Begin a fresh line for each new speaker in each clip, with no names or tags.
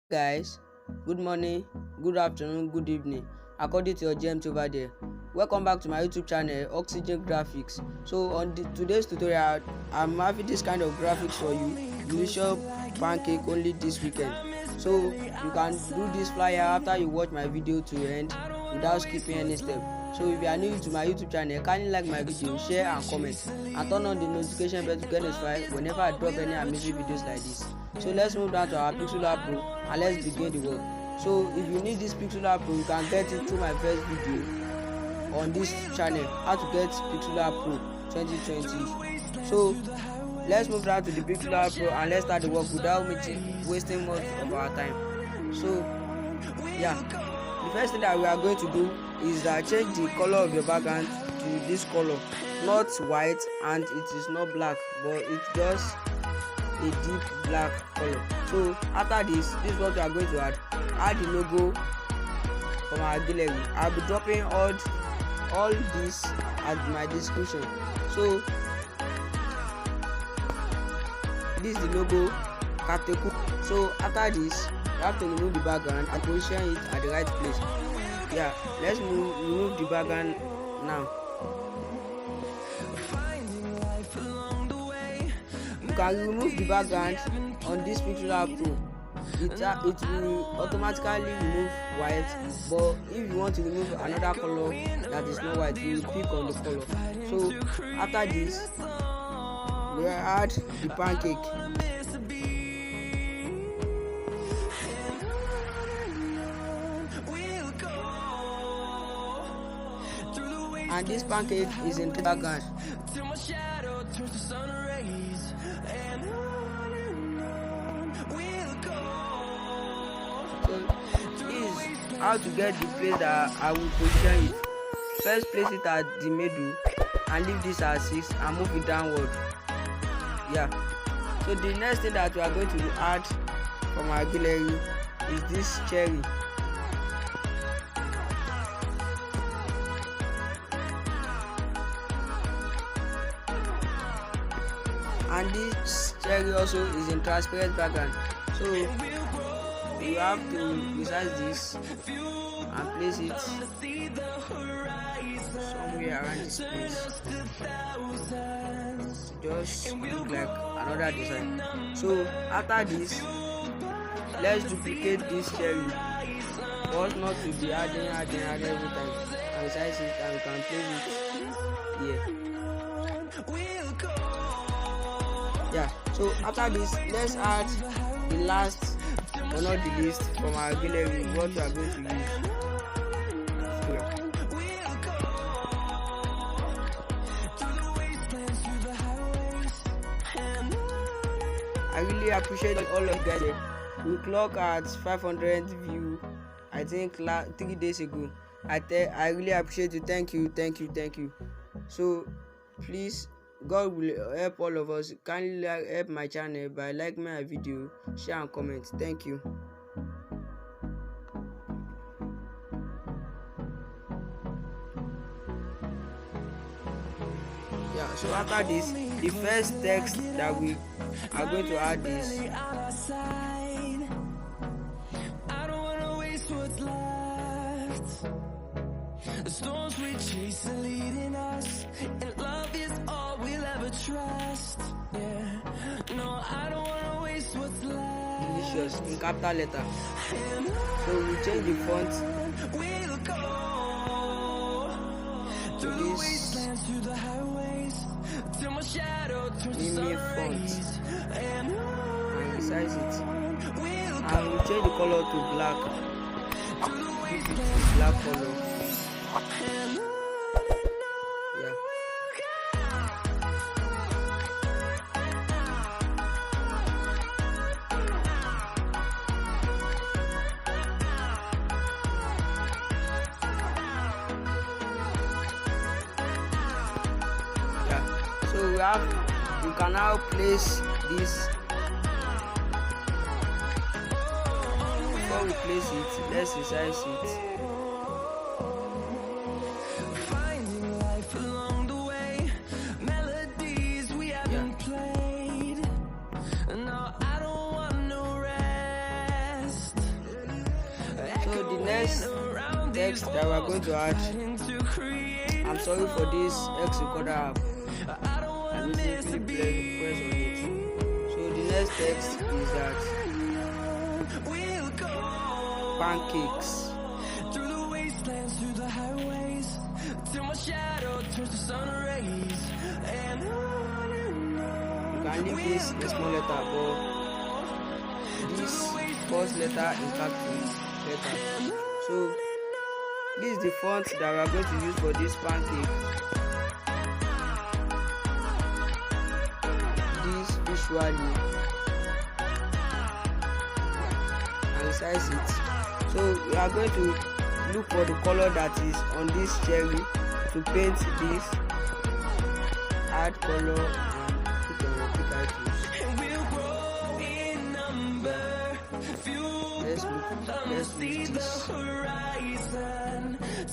Guys, good morning, good afternoon, good evening, according to your GMT over there. Welcome back to my YouTube channel, Oxygen Graphics. So on today's tutorial, I'm having this kind of graphics for you. Usual pancake only this weekend. So you can do this flyer after you watch my video to end without skipping any step. So if you are new to my YouTube channel, kindly like my video, share and comment, and turn on the notification bell to get notified whenever I drop any amazing videos like this. So let's move down to our Pixellab Pro and let's begin the work. So if you need this Pixellab Pro, you can get it through my first video on this channel, how to get Pixellab Pro 2020. So let's move down to the Pixellab Pro and let's start the work without wasting much of our time. So yeah, the first thing that we are going to do is that change the color of your background to this color, not white and it is not black, but it's just a deep black color. So after this is what we are going to add the logo from our gallery. I'll be dropping all this at my description. So this is the logo category. So after this you have to remove the background and position it at the right place. Yeah, let's remove the background now. You can remove the background on this Pixellab Pro. It will automatically remove white, but if you want to remove another color that is not white, you will click on the color. So after this, we will add the pancake. And this pancake is in the background. So this is how to get the place that I will position it. First place it at the middle and leave this at 6 and move it downward. Yeah. So the next thing that we are going to add from our gallery is this cherry. And this cherry also is in transparent background. So you have to resize this and place it somewhere around this place. Just look like another design. So after this, let's duplicate this cherry. But not to be adding every time. And resize it and we can place it here. Yeah, so after this, let's add the last but not the least from our gallery, what we are going to use. I really appreciate all of you guys. We clock at 500 views, I think 3 days ago. I really appreciate you. Thank you. So please, God will help all of us. Kindly help my channel by liking my video, share and comment. Thank you. Yeah, so after this, the first text that we are going to add is the storms we chase are leading us, and love is all we'll ever trust. Yeah, no, I don't wanna waste what's left. Delicious in capital letter. So we change the font to this mini font and resize it. And we change the color to black. Keep it to black color. Yeah. So you can now place this. Before we place it, let's resize it. No, I don't want no rest. next text that we are going to add, I'm sorry for this X recorder app. I mistakenly press on it. So the next text is that pancakes.
Through the wastelands, through the highways, till my shadow turns to sun rays, and on
You can leave this a small letter, but this first letter in capital letter. So this is the font that we are going to use for this pancake. This visually and resize it. So we are going to look for the color that is on this cherry to paint this. Add color and put on your pick items. Let's move this.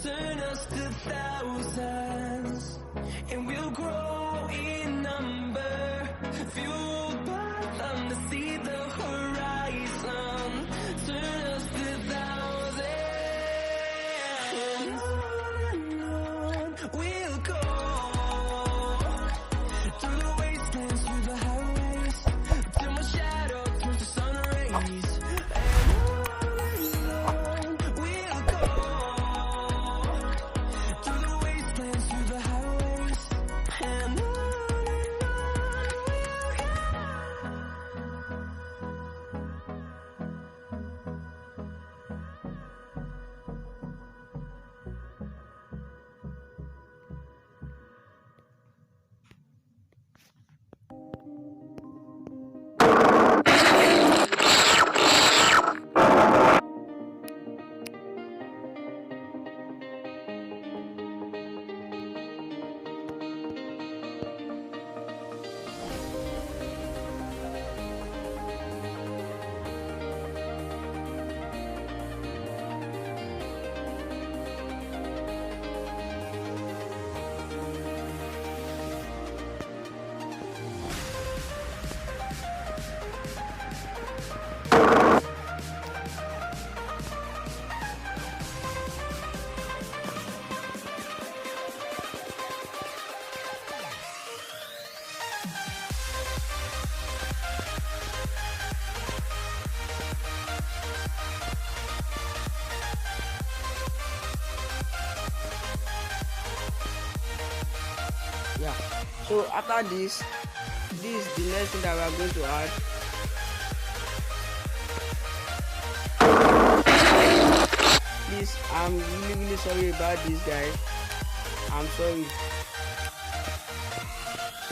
Turn us to thousands, and we'll grow in number, fueled by them to see the horizon. Turn us to thousands, and on we'll go, through the wastelands, through the highways, till my shadow turns to sun rays.
Yeah, so after this is the next thing that we are going to add. Please, I'm really sorry about this, guys. I'm sorry.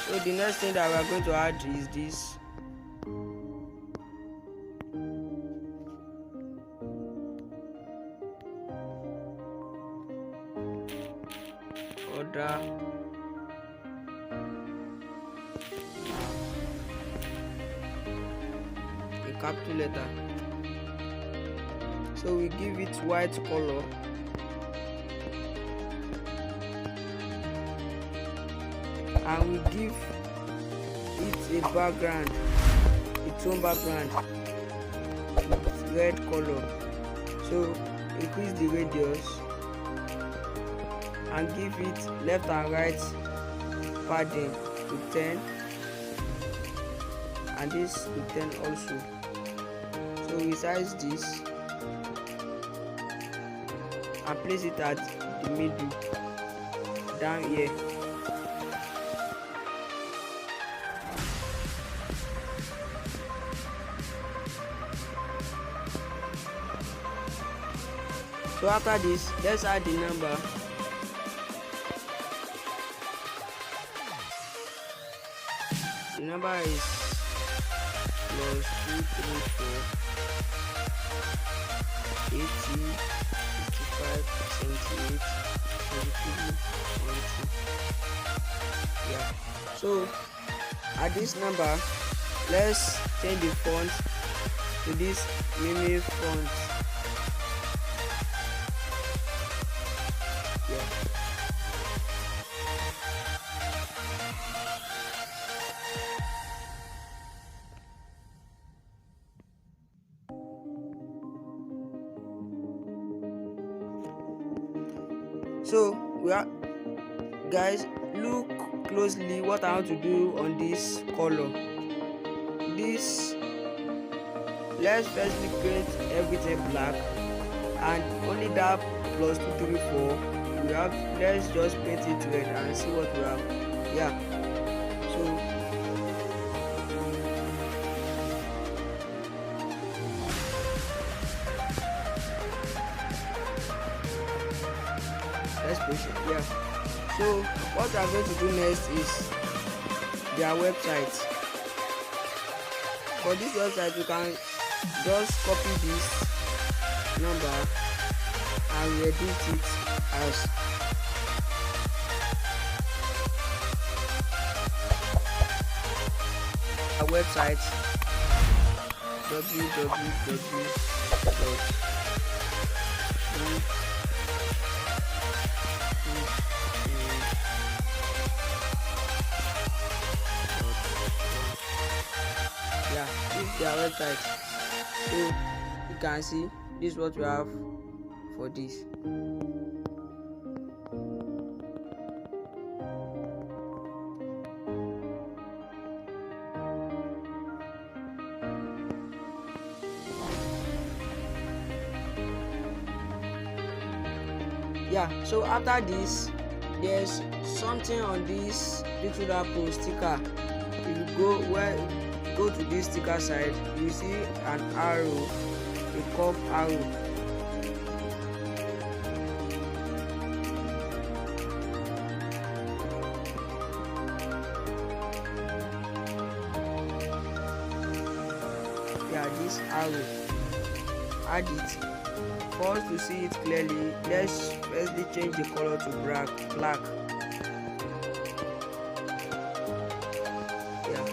So the next thing that we are going to add is this. Order. A capital letter. So we give it white color. And we give it a background, its own background with red color. So increase the radius and give it left and right padding to 10 and this to 10 also. So resize this and place it at the middle down here. So after this, let's add the number. The number is plus 234 80 55 78 22 20. Yeah. So at this number, let's change the font to this mini font. Yeah. So we are, guys, look closely what I want to do on this color. This, let's firstly paint everything black, and only that plus 2 3 4 we have. Let's just paint it red and see what we have. Yeah, so let's push it. Yeah, so what we are going to do next is their website. For this website, you can just copy this number and edit it as a website yeah, this is their website. So you can see this is what we have for this. Yeah, so after this, there's something on this little apple sticker. If you go to this sticker side, you see an arrow, a curved arrow. Yeah, this arrow, add it. For us to see it clearly, let's firstly change the color to black. Yeah.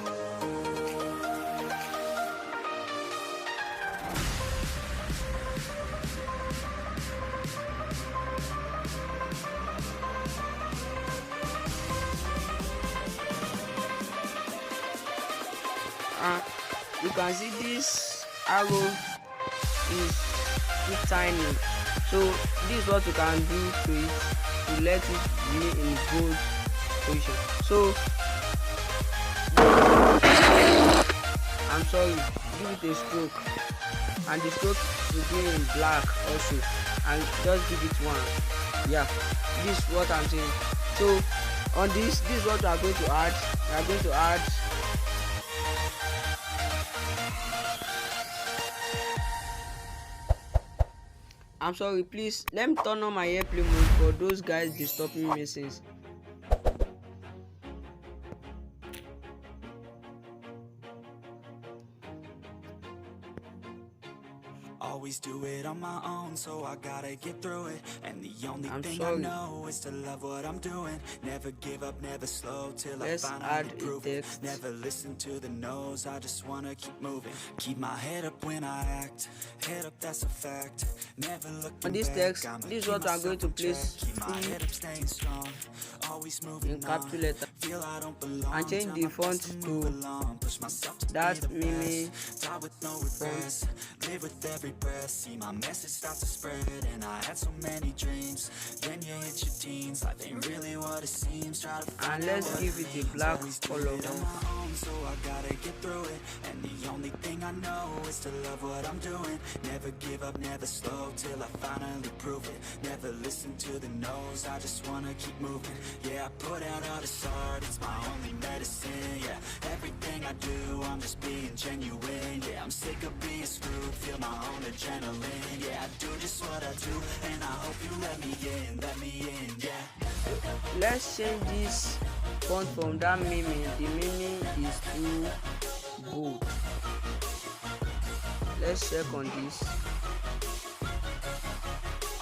You can see this arrow is too tiny, so this is what you can do to it to let it be in good position. So I'm sorry, give it a stroke, and the stroke will be in black also, and just give it one. Yeah, this is what I'm saying. So on this is what we are going to add. We are going to add I'm sorry, please let me turn on my airplane mode for those guys disturbing me since.
Always do it on my own, so I gotta get through it. And the only thing I know is to love what I'm doing. Never give up, never slow till I finally prove it. Never listen to the no's, I just wanna keep moving. Keep my head up when I act, head up, that's a fact. Never look
on this text. This is what I'm going to place in capital letter and change the font to that mimi font.
Live with every breath, see my message start to spread. And I had so many dreams, then you hit your teens. Life ain't really what it seems. Try to find
and let's give it a black color.
So I gotta get through it. And the only thing I know is to love what I'm doing. Never give up, never slow till I finally prove it. Never listen to the no's, I just wanna keep moving. Yeah, I put out all this art, it's my only medicine. Yeah, everything I do, I'm just being genuine. Yeah, I'm sick of being screwed, feel my own adrenaline. Yeah, I do just what I do, and I hope you let me in, yeah.
Let's change this font from that mimi. The mimi is too bold. Let's check on this.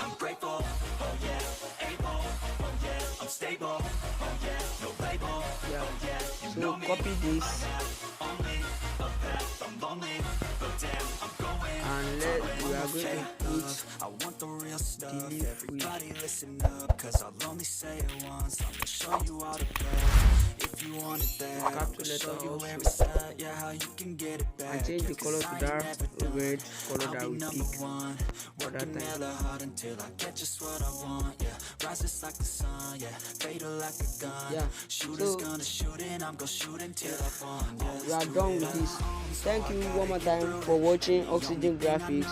I'm grateful, oh yeah, able, oh yeah, I'm stable, oh yeah, no label,
yeah.
Oh yeah, you
so
know me,
copy this
only a path, I'm lonely, but damn, I'm going,
and we are going to put
I want the real stuff.
delete
Everybody listen up, cause I'll only say it once. I'm gonna show you how to play. If you want it bad, I'm
capital
gonna show
letter
you
also,
where it's at. Yeah, how you can get it back.
and change the color to dark red color
I'll
that
be
we
number
pick
one,
for that
working
time.
hella hard until I get just what I want. Yeah, rises like the sun. Yeah, fatal like a gun.
Yeah,
Shooters
so
gonna shoot and I'm gonna shoot until I won. Yeah,
we are done with this. Thank you one more time for watching Oxygen Graphics.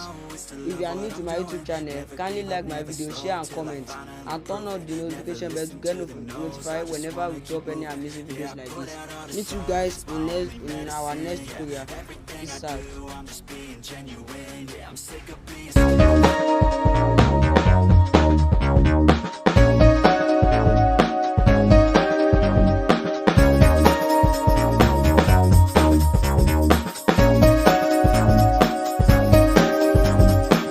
If you are new to my YouTube channel, kindly like my video, share and comment, and turn on the notification bell to get notified whenever we drop any amazing videos like this. Meet you guys in our next tutorial. Peace out.
I'm just being genuine. Yeah, I'm sick of being